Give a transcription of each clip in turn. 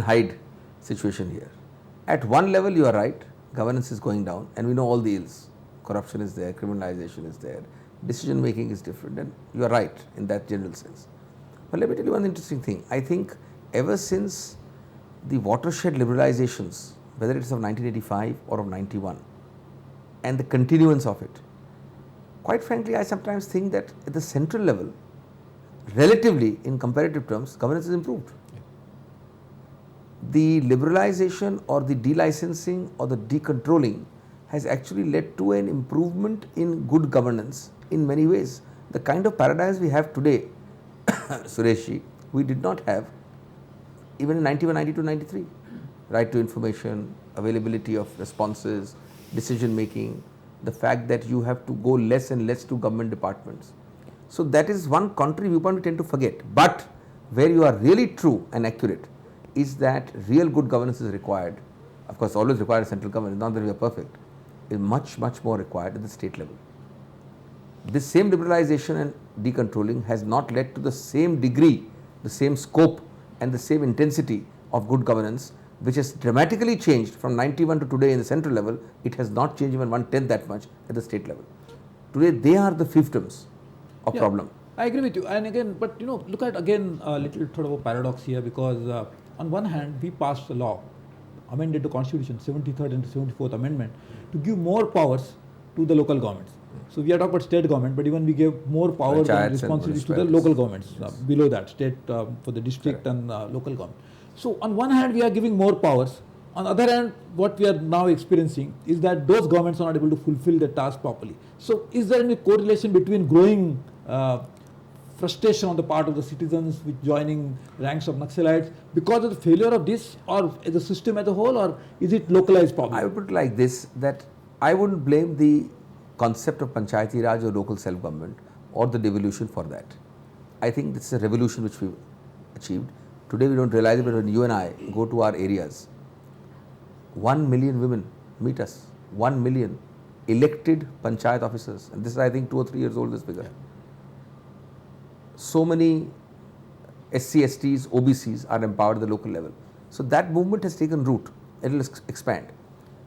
hide situation here. At one level, you are right, governance is going down, and we know all the ills. Corruption is there, criminalization is there, decision making is different, and you are right in that general sense. But let me tell you one interesting thing. I think ever since the watershed liberalizations, whether it's of 1985 or of 91, and the continuance of it, quite frankly, I sometimes think that at the central level, relatively in comparative terms, governance is improved. The liberalization or the delicensing or the decontrolling has actually led to an improvement in good governance in many ways. The kind of paradigms we have today, Suresh, we did not have even in 91, 92, 93. Right to information, availability of responses, decision making, the fact that you have to go less and less to government departments. So that is one contrary viewpoint we tend to forget. But where you are really true and accurate is that real good governance is required. Of course, always required central government, not that we are perfect, is much, much more required at the state level. This same liberalization and decontrolling has not led to the same degree, the same scope and the same intensity of good governance, which has dramatically changed from 91 to today in the central level. It has not changed even 1/10 that much at the state level. Today they are the fiefdoms of problem. I agree with you. And again, but look at again a little sort of a paradox here, because on one hand we passed a law, amended the constitution, 73rd and 74th amendment, to give more powers to the local governments. So we are talking about state government, but even we gave more powers and responsibilities to the local governments, below that, state for the district and local government. So on one hand we are giving more powers. On the other hand, what we are now experiencing is that those governments are not able to fulfill their task properly. So is there any correlation between growing frustration on the part of the citizens with joining ranks of Naxalites because of the failure of this, or the system as a whole, or is it localized problem? I would put it like this, that I wouldn't blame the concept of Panchayati Raj or local self-government or the devolution for that. I think this is a revolution which we achieved. Today we don't realize it, but when you and I go to our areas, 1 million women meet us, 1 million elected panchayat officers, and this is I think 2 or 3 years old, this figure. So many SC, STs, OBCs are empowered at the local level. So that movement has taken root, it will expand.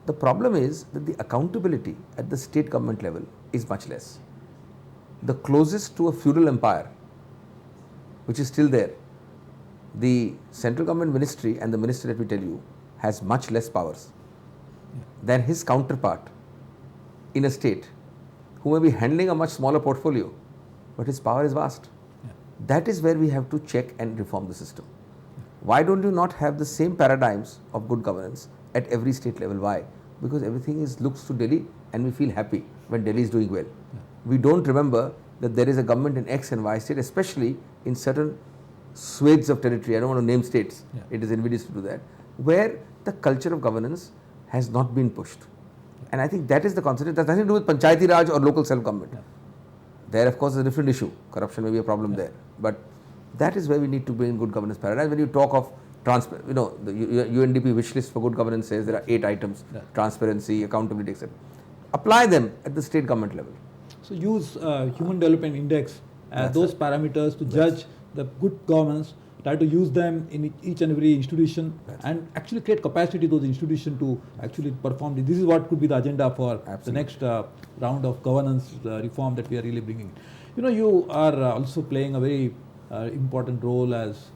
The problem is that the accountability at the state government level is much less. The closest to a feudal empire, which is still there, the central government ministry and the minister, let me tell you, has much less powers than his counterpart in a state who may be handling a much smaller portfolio, but his power is vast. That is where we have to check and reform the system. Why don't you not have the same paradigms of good governance at every state level? Why? Because everything looks to Delhi and we feel happy when Delhi is doing well. We don't remember that there is a government in X and Y state, especially in certain swathes of territory. I don't want to name states. It is invidious to do that, where the culture of governance has not been pushed. And I think that is the concept. It has nothing to do with Panchayati Raj or local self-government. There, of course, is a different issue. Corruption may be a problem there. But that is where we need to bring good governance paradigm. When you talk of the UNDP wish list for good governance says there are 8 items, transparency, accountability, etc. Apply them at the state government level. So use Human Development Index as those parameters to judge the good governance, try to use them in each and every institution, and actually create capacity to the institution to actually perform. This is what could be the agenda for the next round of governance reform that we are really bringing. You are also playing a very important role as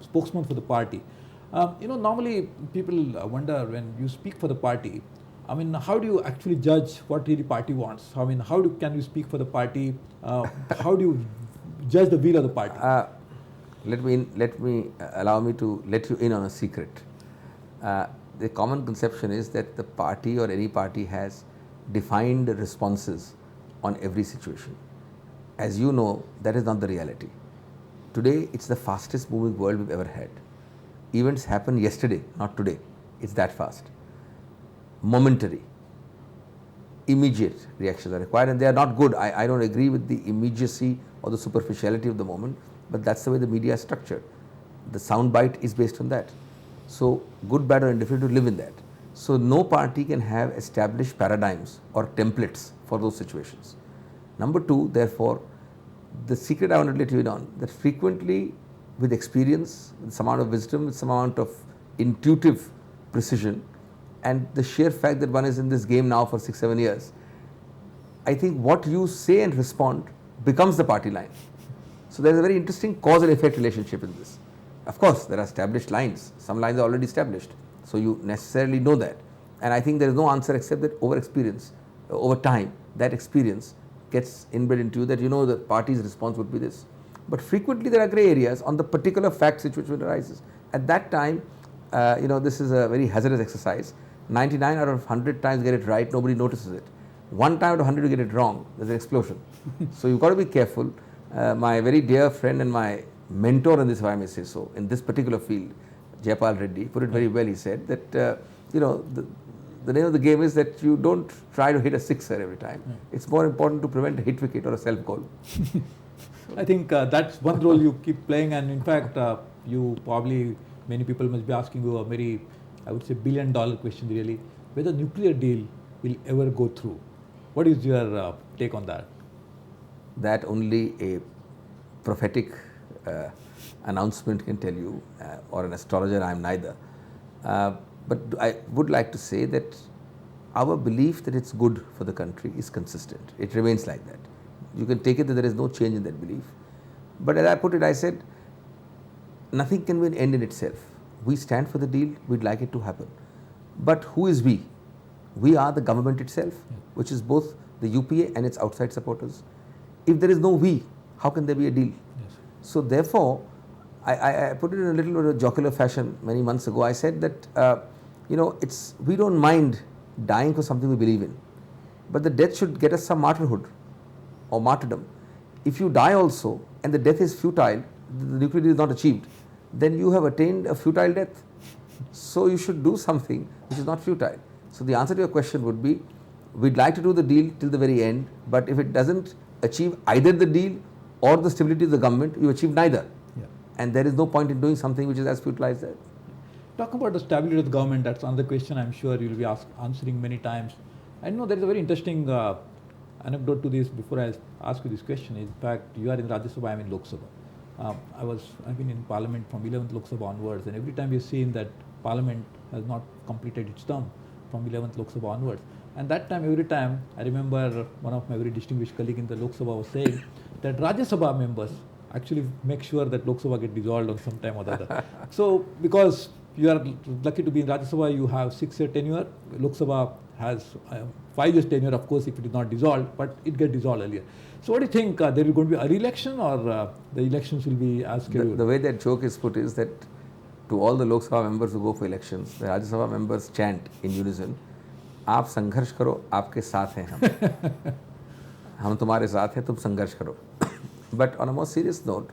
spokesman for the party. Normally people wonder when you speak for the party, how do you actually judge what really party wants? Can you speak for the party? How do you judge the will of the party? Allow me to let you in on a secret. The common conception is that the party or any party has defined responses on every situation. As you know, that is not the reality. Today, it's the fastest moving world we've ever had. Events happen yesterday, not today. It's that fast. Momentary, immediate reactions are required, and they are not good. I don't agree with the immediacy or the superficiality of the moment, but that's the way the media is structured. The soundbite is based on that. So good, bad or indifferent, to live in that. So no party can have established paradigms or templates for those situations. Number 2, therefore, the secret I want to let you in on, that frequently with experience, with some amount of wisdom, with some amount of intuitive precision, and the sheer fact that one is in this game now for 6-7 years, I think what you say and respond becomes the party line. So there is a very interesting cause and effect relationship in this. Of course, there are established lines. Some lines are already established, so you necessarily know that. And I think there is no answer except that over experience, over time, that experience gets inbred into you that you know the party's response would be this. But frequently there are grey areas on the particular fact situation arises. At that time, this is a very hazardous exercise. 99 out of 100 times get it right, nobody notices it. One time out of 100 you get it wrong, there's an explosion. So you've got to be careful. My very dear friend and my mentor in this, if I may say so, in this particular field, Jayapal Reddy, put it very well. He said that, the name of the game is that you don't try to hit a sixer every time. It's more important to prevent a hit wicket or a self goal. I think that's one role you keep playing, and in fact, you probably, many people must be asking you a very, I would say, $1 billion question really, whether nuclear deal will ever go through. What is your take on that? That only a prophetic announcement can tell you, or an astrologer. I am neither. But I would like to say that our belief that it's good for the country is consistent. It remains like that. You can take it that there is no change in that belief. But as I put it, I said, nothing can be an end in itself. We stand for the deal, we'd like it to happen. But who is we? We are the government itself, which is both the UPA and its outside supporters. If there is no we, how can there be a deal? Yes. So therefore, I put it in a little bit of jocular fashion many months ago. I said that, we don't mind dying for something we believe in, but the death should get us some martyrhood or martyrdom. If you die also and the death is futile, the nuclear deal is not achieved, then you have attained a futile death. So you should do something which is not futile. So the answer to your question would be, we'd like to do the deal till the very end, but if it doesn't achieve either the deal or the stability of the government, you achieve neither. Yeah. And there is no point in doing something which is as futile as that. Talk about the stability of the government. That's another question I'm sure you'll be answering many times. I know there is a very interesting anecdote to this before I ask you this question. In fact, you are in Rajya Sabha, I'm in Lok Sabha. I've been in Parliament from 11th Lok Sabha onwards, and every time we've seen that Parliament has not completed its term from 11th Lok Sabha onwards. And that time, every time, I remember one of my very distinguished colleagues in the Lok Sabha was saying that Rajya Sabha members actually make sure that Lok Sabha get dissolved on some time or the other. So, because you are lucky to be in Rajya Sabha, you have 6-year tenure. Lok Sabha has 5 years tenure, of course, if it is not dissolved, but it gets dissolved earlier. So what do you think, there is going to be a re-election, or the elections will be as scheduled? The way that joke is put is that to all the Lok Sabha members who go for elections, the Rajya Sabha members chant in unison, आप संघर्ष करो, आपके साथ हैं हम तुम्हारे साथ हैं, तुम संघर्ष करो. But on a more serious note,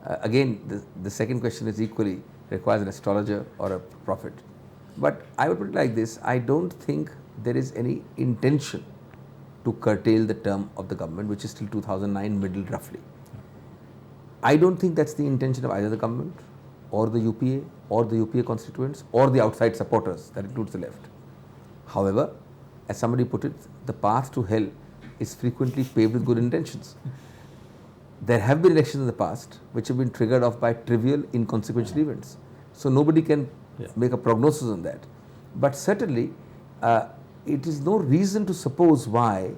again, the second question is equally requires an astrologer or a prophet. But I would put it like this, I don't think there is any intention to curtail the term of the government, which is till 2009 middle roughly. I don't think that's the intention of either the government or the UPA or the UPA constituents or the outside supporters, that includes the left. However, as somebody put it, the path to hell is frequently paved with good intentions. There have been elections in the past which have been triggered off by trivial, inconsequential events. So nobody can make a prognosis on that. But certainly, it is no reason to suppose why,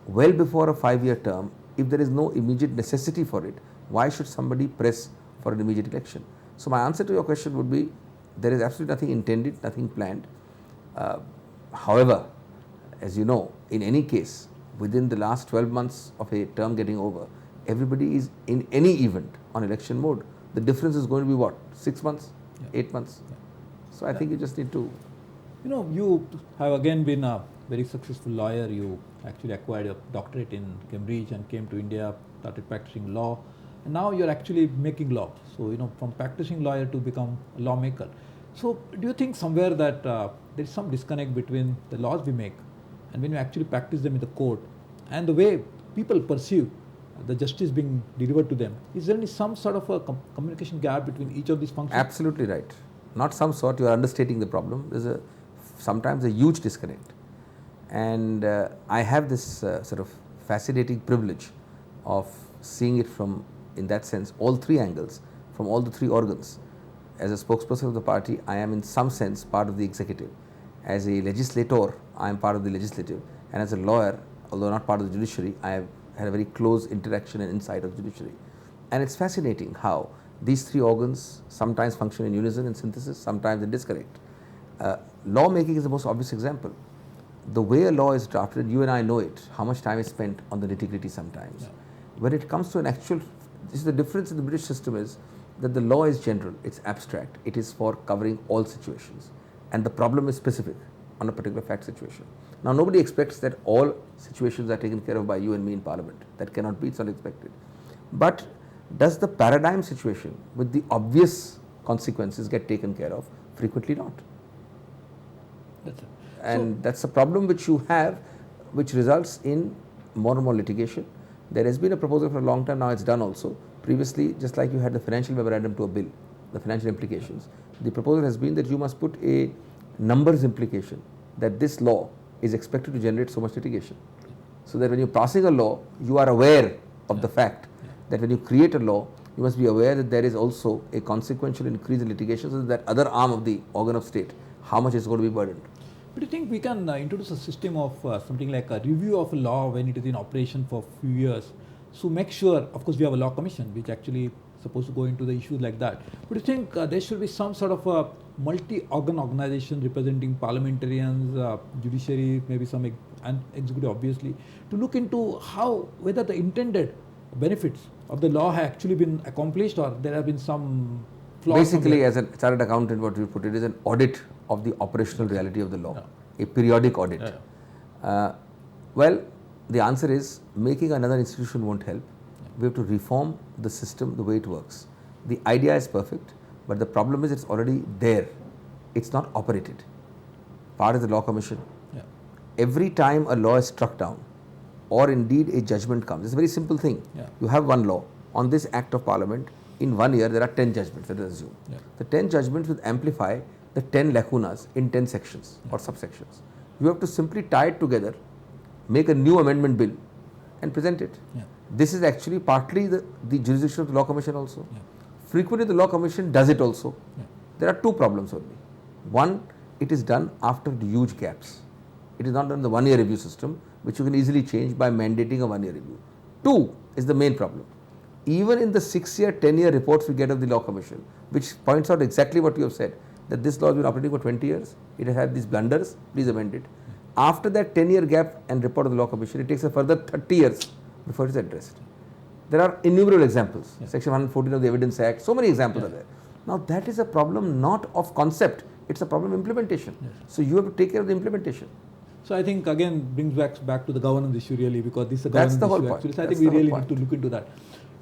well before a 5-year term, if there is no immediate necessity for it, why should somebody press for an immediate election? So my answer to your question would be, there is absolutely nothing intended, nothing planned. However, as you know, in any case, within the last 12 months of a term getting over, everybody is in any event on election mode. The difference is going to be what? 6 months? 8 months? So I think you just need to... You have again been a very successful lawyer. You actually acquired a doctorate in Cambridge and came to India, started practicing law. And now you're actually making law. So, from practicing lawyer to become a lawmaker. So, do you think somewhere that there is some disconnect between the laws we make and when you actually practice them in the court and the way people perceive the justice being delivered to them? Is there some sort of a communication gap between each of these functions? Absolutely right. Not some sort, you are understating the problem. There's sometimes a huge disconnect. And I have this sort of fascinating privilege of seeing it from, in that sense, all 3 angles, from all the 3 organs. as a spokesperson of the party, I am in some sense part of the executive. As a legislator, I am part of the legislative. And as a lawyer, although not part of the judiciary, I have had a very close interaction and insight of the judiciary. And it's fascinating how these three organs sometimes function in unison in synthesis, sometimes in disconnect. Lawmaking is the most obvious example. The way a law is drafted, you and I know it, how much time is spent on the nitty-gritty sometimes. Yeah. When it comes to an actual, this is the difference in the British system is that the law is general, it's abstract, it is for covering all situations. And the problem is specific on a particular fact situation. Now, nobody expects that all situations are taken care of by you and me in Parliament. That cannot be, it's not expected. But does the paradigm situation with the obvious consequences get taken care of? Frequently not. That's it. And that's a problem which you have, which results in more and more litigation. There has been a proposal for a long time, now it's done also. Previously, just like you had the financial memorandum to a bill, the financial implications, the proposal has been that you must put a numbers implication that this law is expected to generate so much litigation. So that when you're passing a law, you are aware of the fact that when you create a law, you must be aware that there is also a consequential increase in litigation, so that other arm of the organ of state, how much is going to be burdened. But do you think we can introduce a system of something like a review of a law when it is in operation for a few years? So make sure, of course, we have a law commission which actually supposed to go into the issues like that. But do you think there should be some sort of a multi-organ organization representing parliamentarians, judiciary, maybe some and executive, obviously, to look into how whether the intended benefits of the law have actually been accomplished or there have been some flaws? Basically, as a chartered accountant, what we put it is an audit of the operational reality of the law, a periodic audit. Well, the answer is making another institution won't help. We have to reform the system the way it works. The idea is perfect, but the problem is it's already there. It's not operated. Part of the law commission. Every time a law is struck down, or indeed a judgment comes, it's a very simple thing. You have one law. On this act of parliament, in 1 year, there are 10 judgments, let us assume. The 10 judgments will amplify the 10 lacunas in 10 sections or subsections. You have to simply tie it together, make a new amendment bill and present it. This is actually partly the jurisdiction of the law commission also. Frequently the law commission does it also. There are two problems only. One, it is done after huge gaps. It is not done in the 1 year review system, which you can easily change by mandating a 1 year review. Two is the main problem. Even in the 6 year, 10 year reports we get of the law commission, which points out exactly what you have said, that this law has been operating for 20 years, it has had these blunders, please amend it. After that 10 year gap and report of the law commission, it takes a further 30 years before it is addressed. There are innumerable examples. Section 114 of the Evidence Act, so many examples are there. Now that is a problem not of concept, it's a problem of implementation. So you have to take care of the implementation. So I think again brings back to the governance issue really, because this is a governance That's the whole issue point. actually. So I That's think we the whole really point. need to look into that.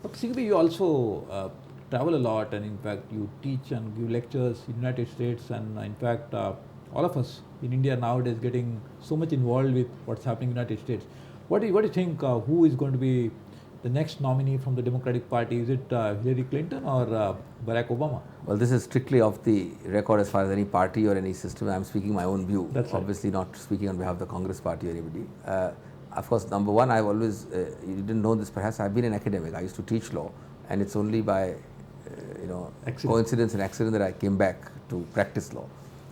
But Singhvi, you also travel a lot, and in fact you teach and give lectures in United States, and in fact all of us in India nowadays getting so much involved with what's happening in United States. What do you think, who is going to be the next nominee from the Democratic Party? Is it Hillary Clinton or Barack Obama? Well, this is strictly off the record as far as any party or any system. I'm speaking my own view. That's right. Obviously not speaking on behalf of the Congress Party or anybody. Of course, number one, I've always, you didn't know this perhaps, I've been an academic. I used to teach law, and it's only by coincidence and accident that I came back to practice law.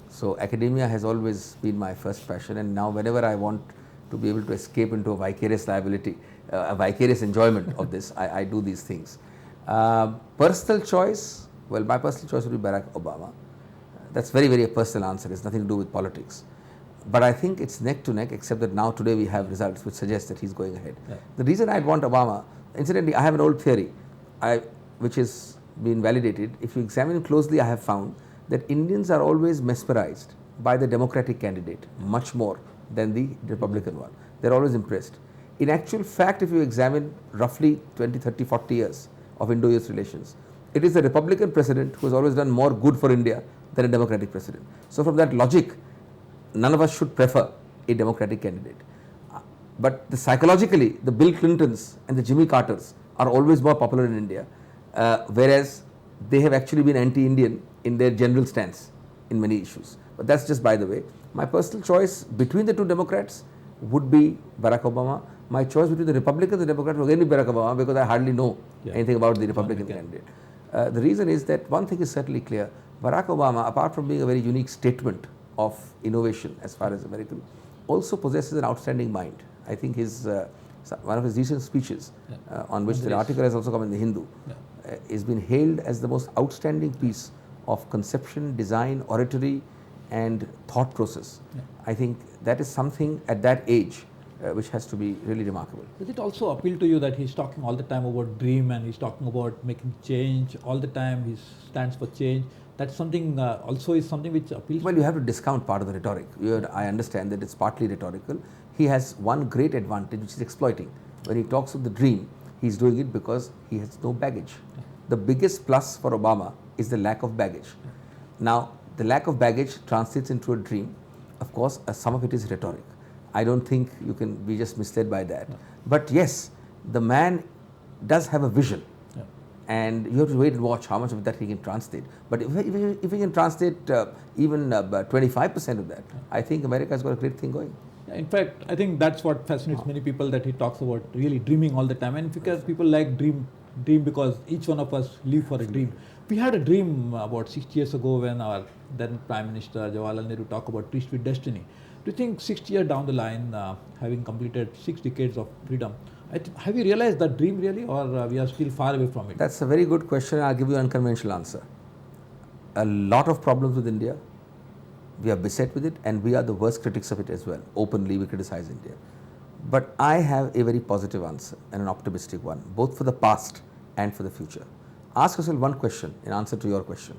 So academia has always been my first passion, and now whenever I want to be able to escape into a vicarious liability, a vicarious enjoyment of this, I do these things. Personal choice, well, my personal choice would be Barack Obama. That's very, very a personal answer. It's nothing to do with politics. But I think it's neck to neck, except that now today we have results which suggest that he's going ahead. The reason I'd want Obama, incidentally, I have an old theory, which has been validated. If you examine closely, I have found that Indians are always mesmerized by the Democratic candidate much more than the Republican one. They're always impressed. In actual fact, if you examine roughly 20, 30, 40 years of Indo-US relations, it is the Republican president who has always done more good for India than a Democratic president. So from that logic, none of us should prefer a Democratic candidate. But psychologically, the Bill Clintons and the Jimmy Carters are always more popular in India, whereas they have actually been anti-Indian in their general stance in many issues. But that's just by the way. My personal choice between the two Democrats would be Barack Obama. My choice between the Republicans and the Democrats would again be Barack Obama, because I hardly know anything about the Republican candidate. The reason is that one thing is certainly clear, Barack Obama, apart from being a very unique statement of innovation as far as American, also possesses an outstanding mind. I think one of his recent speeches, on which the article has also come in the Hindu, is been hailed as the most outstanding piece of conception, design, oratory, and thought process. I think that is something at that age which has to be really remarkable. Does it also appeal to you that he's talking all the time about dream and he's talking about making change all the time? He stands for change. That's something also is something which appeals. Well, you have to discount part of the rhetoric. I understand that it's partly rhetorical. He has one great advantage which is exploiting. When he talks of the dream, he's doing it because he has no baggage. The biggest plus for Obama is the lack of baggage. Now, the lack of baggage translates into a dream. Of course, some of it is rhetoric. I don't think you can be just misled by that. But yes, the man does have a vision. And you have to wait and watch how much of that he can translate. But if he can translate even 25% of that, I think America has got a great thing going. In fact, I think that's what fascinates many people, that he talks about really dreaming all the time. And because people like dream because each one of us live for a dream. We had a dream about 60 years ago when our then Prime Minister Jawaharlal Nehru talked about Trees with Destiny. Do you think 60 years down the line, having completed 6 decades of freedom, have you realized that dream really, or we are still far away from it? That's a very good question. I'll give you an unconventional answer. A lot of problems with India. We are beset with it, and we are the worst critics of it as well. Openly, we criticize India. But I have a very positive answer and an optimistic one, both for the past and for the future. Ask yourself one question in answer to your question.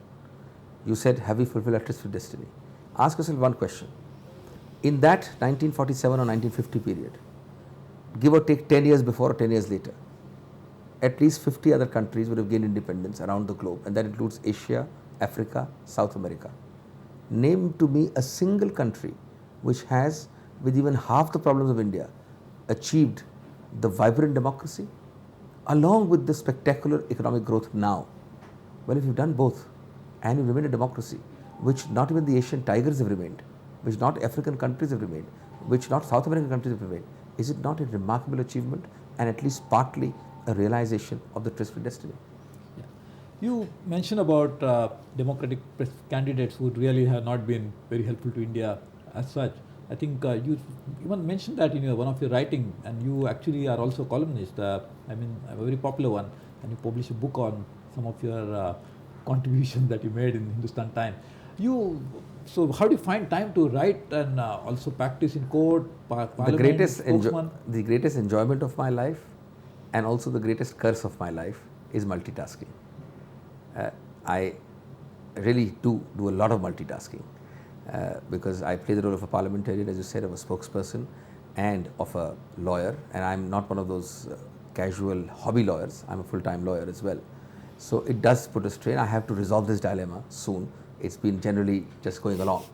You said, have we fulfilled our Trees with Destiny? Ask yourself one question. In that 1947 or 1950 period, give or take 10 years before or 10 years later, at least 50 other countries would have gained independence around the globe, and that includes Asia, Africa, South America. Name to me a single country which has, with even half the problems of India, achieved the vibrant democracy along with the spectacular economic growth now. Well, if you've done both and you've remained a democracy, which not even the Asian tigers have remained, which not African countries have remained, which not South American countries have remained, is it not a remarkable achievement and at least partly a realization of the Trees with Destiny? Yeah. You mentioned about democratic candidates who really have not been very helpful to India as such. I think you even mentioned that in one of your writing, and you actually are also a columnist. A very popular one, and you published a book on some of your contributions that you made in Hindustan Times. So how do you find time to write and also practice in court, parliament, the greatest enjoyment of my life and also the greatest curse of my life is multitasking. I really do a lot of multitasking because I play the role of a parliamentarian, as you said, of a spokesperson and of a lawyer, and I'm not one of those casual hobby lawyers. I'm a full-time lawyer as well. So it does put a strain. I have to resolve this dilemma soon. It's been generally just going along.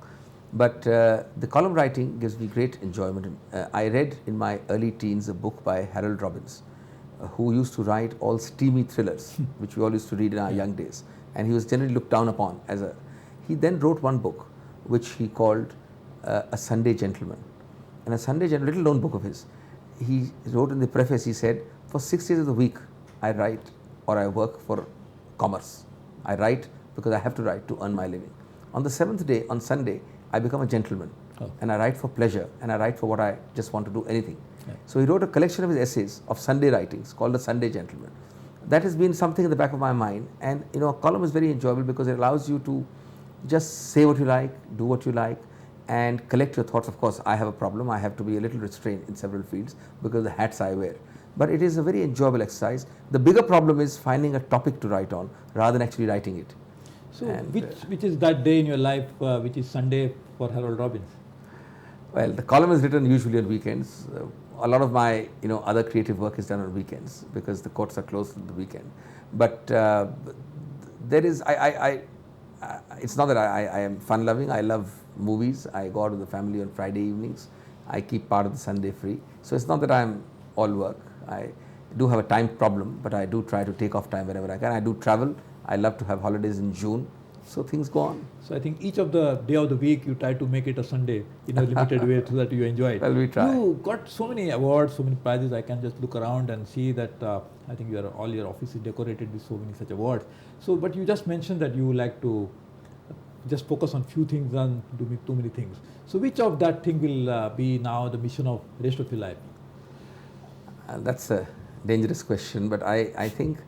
But the column writing gives me great enjoyment. I read in my early teens a book by Harold Robbins, who used to write all steamy thrillers, which we all used to read in our young days. And he was generally looked down upon as a... He then wrote one book, which he called A Sunday Gentleman. And A Sunday Gentleman, little known book of his, he wrote in the preface, he said, for 6 days of the week, I write or I work for commerce. I write because I have to write to earn my living. On the 7th day, on Sunday, I become a gentleman. And I write for pleasure, and I write for what I just want to do, anything. So he wrote a collection of his essays of Sunday writings called The Sunday Gentleman. That has been something in the back of my mind, and a column is very enjoyable because it allows you to just say what you like, do what you like, and collect your thoughts. Of course, I have a problem. I have to be a little restrained in several fields because of the hats I wear. But it is a very enjoyable exercise. The bigger problem is finding a topic to write on rather than actually writing it. So which is that day in your life which is Sunday for Harold Robbins? Well, the column is written usually on weekends. A lot of my other creative work is done on weekends because the courts are closed on the weekend. But there is it's not that I am fun loving. I love movies. I go out with the family on Friday evenings. I keep part of the Sunday free. So it's not that I am all work. I do have a time problem, but I do try to take off time whenever I can. I do travel. I love to have holidays in June. So things go on. So I think each of the day of the week you try to make it a Sunday in a limited way so that you enjoy it. Well, we try. You got so many awards, so many prizes. I can just look around and see that I think all your office is decorated with so many such awards. So, but you just mentioned that you like to just focus on few things than do too many things. So which of that thing will be now the mission of rest of your life? That's a dangerous question, but I think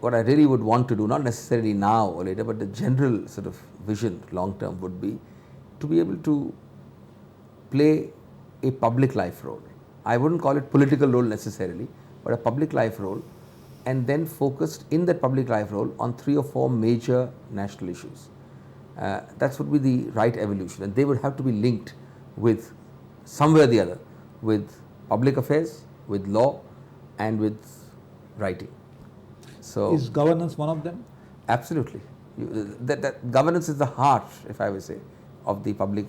what I really would want to do, not necessarily now or later, but the general sort of vision long term would be to be able to play a public life role. I wouldn't call it political role necessarily, but a public life role, and then focused in that public life role on 3 or 4 major national issues. That would be the right evolution, and they would have to be linked with somewhere or the other with public affairs, with law, and with writing. So is governance one of them? absolutely, that governance is the heart, if I will say, of the public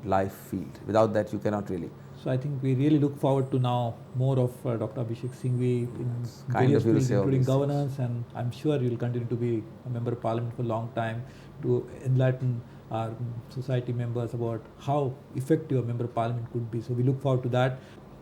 life field. Without that, you cannot really. So I think we really look forward to now more of Dr. Abhishek Singhvi in Kind various of you to fields, say all including these governance, and I'm sure you'll continue to be a member of parliament for a long time to enlighten our society members about how effective a member of parliament could be. So we look forward to that.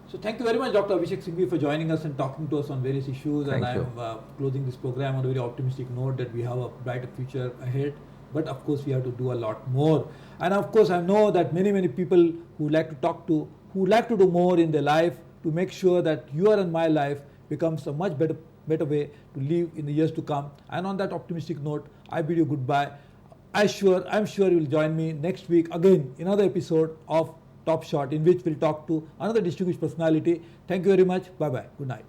So thank you very much, Dr. Abhishek Singhvi, for joining us and talking to us on various issues. Thank and you. I'm closing this program on a very optimistic note that we have a brighter future ahead. But of course, we have to do a lot more. And of course, I know that many people who like to talk to, who like to do more in their life to make sure that your and my life becomes a much better way to live in the years to come. And on that optimistic note, I bid you goodbye. I'm sure you'll join me next week again in another episode of Top Shot, in which we'll talk to another distinguished personality. Thank you very much. Bye bye. Good night.